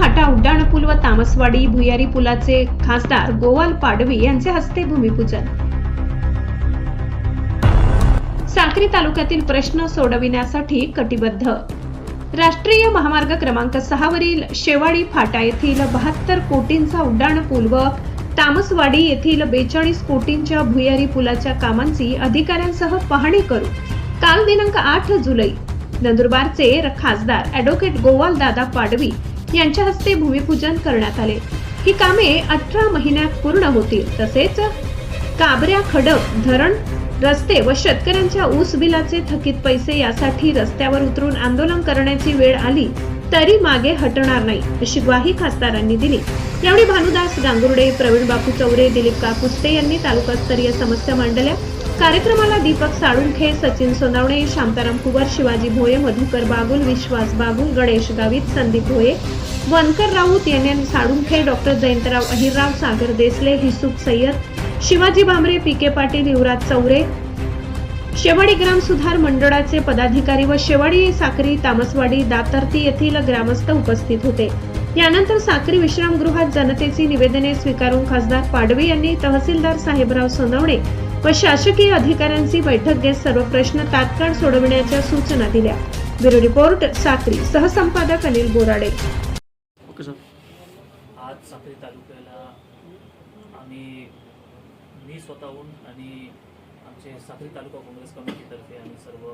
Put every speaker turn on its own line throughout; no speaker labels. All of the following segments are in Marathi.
फाटा उड्डाणपूल व तामसवाडी भुयारी पुलाचे खासदार गोवाल पाडवी यांच्या हस्ते भूमिपूजन। साक्री तालुक्यातील प्रश्न सोडविण्यासाठी कटिबद्ध। राष्ट्रीय महामार्ग क्रमांक 6 वरील शेवाडी फाटा येथील 72 कोटींचा उड्डाणपूल व तामसवाडी येथील 42 कोटींच्या भुयारी पुलाच्या कामांची अधिकाऱ्यांसह पाहणी करून काल दिनांक 8 जुलै नंदुरबारचे खासदार ॲडव्होकेट गोवाल दादा पाडवी यांच्या हस्ते भूमिपूजन करण्यात आले। ही कामे 18 महिन्यात पूर्ण होतील। तसेच काबऱ्या खडक धरण रस्ते व शेतकऱ्यांच्या ऊस बिलाचे थकीत पैसे यासाठी रस्त्यावर उतरून आंदोलन करण्याची वेळ आली तरी मागे हटणार नाही अशी ग्वाही खासदारांनी दिली। यावेळी भानुदास गांगुर्डे, प्रवीण बापू चौरे, दिलीप काकुस्ते यांनी तालुकास्तरीय समस्या मांडल्या। कार्यक्रमाला दीपक साळुंखे, सचिन सोनावणे, शांताराम कुवर, शिवाजी भोये, मधुकर बागुल, विश्वास बागुल, गणेश गावित, संदीप भोये, वनकर राऊत, एन साळुंखे, डॉक्टर जयंतराव अहिरराव, सागर देसले, हिसूफ सय्यद, शिवाजी भामरे, पीके पाटील, युवराज चौरे, शेवाडी ग्राम सुधार मंडळाचे पदाधिकारी व शेवाडी साक्री तामसवाडी दातर्ती येथील ग्रामस्थ उपस्थित होते। यानंतर साक्री विश्रामगृहात जनतेची निवेदने स्वीकारून खासदार पाडवी यांनी तहसीलदार साहेबराव सोनवणे व शासकीय अधिकाऱ्यांची बैठक घेत सर्व प्रश्न तात्काळ सोडविण्याच्या सूचना दिल्या। ब्युरो रिपोर्ट साक्री, सहसंपादक अनिल बोराडे।
आज साक्री तालुक्याला मी स्वतःहून आणि आमचे साक्री तालुका काँग्रेस कमिटीतर्फे आम्ही सर्व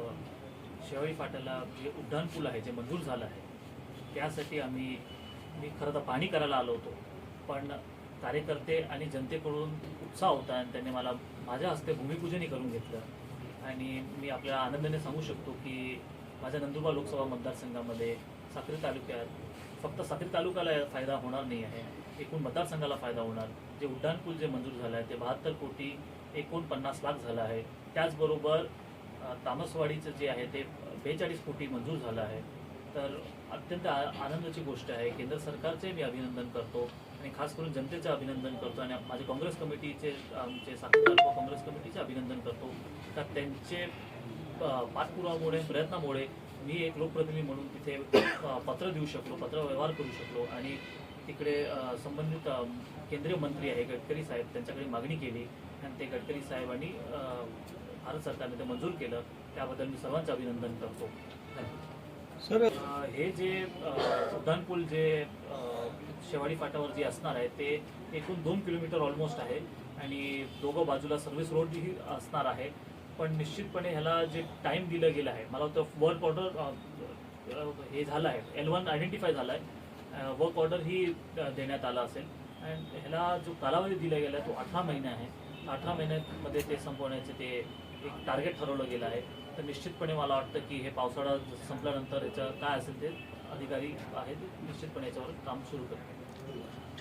शेवाळी फाट्याला जे उड्डाणपूल आहे जे मंजूर झालं आहे त्यासाठी मी खरं तर पाहणी करायला आलो होतो, पण कार्यकर्ते आणि जनतेकडून उत्साह होता आणि त्यांनी मला माझ्या हस्ते भूमिपूजनही करून घेतलं। आणि मी आपल्या आनंदाने सांगू शकतो की माझ्या नंदुरबार लोकसभा मतदारसंघामध्ये साक्री तालुक्यात फक्त साक्री तालुक्याला फायदा होणार नाही आहे, एकूण मतदारसंघाला फायदा होणार। जे उड्डाणपूल जे मंजूर झालं आहे ते 72 कोटी 49 लाख झालं आहे। त्याचबरोबर तामसवाडीचं जे आहे ते 42 कोटी मंजूर झालं आहे। तर अत्यंत आनंदाची गोष्ट आहे। केंद्र सरकारचे मी अभिनंदन करतो आणि खास करून जनतेचं अभिनंदन करतो आणि माझे काँग्रेस कमिटीचे आमचे साक्री तालुका काँग्रेस कमिटीचे अभिनंदन करतो का त्यांचे पाठपुराव्यामुळे प्रयत्नामुळे मी एक लोकप्रतिनिधी म्हणून तिथे पत्र देऊ शकलो, पत्र व्यवहार करू शकलो आणि तिकडे संबंधित केंद्रीय मंत्री आहे गडकरी साहेब त्यांच्याकडे मागणी केली आणि ते गडकरी साहेबांनी भारत सरकारने ते मंजूर केलं। त्याबद्दल मी सर्वांचं अभिनंदन करतो। सर, हे जे उड्डाणपूल जे शेवाडी फाट्यावर जे असणार आहे ते एकूण 2 किलोमीटर ऑलमोस्ट आहे आणि दोघं बाजूला सर्व्हिस रोडही असणार आहे। पण निश्चितपणे ह्याला जे टाईम दिलं गेलं आहे, मला वाटतं वर्क ऑर्डर हे झालं आहे, L1 आयडेंटिफाय झाला आहे, वर्क ऑर्डर ही देण्यात आला असेल आणि ह्याला जो कालावधी दिला गेला आहे तो 18 महिने आहे। 18 महिन्यामध्ये ते संपवण्याचे ते एक टार्गेट ठरवलं गेलं आहे। तर निश्चितपणे मला वाटतं की हे पावसाळा संपल्यानंतर याचं काय असेल ते अधिकारी आहेत निश्चितपणे याच्यावर काम सुरू करतील।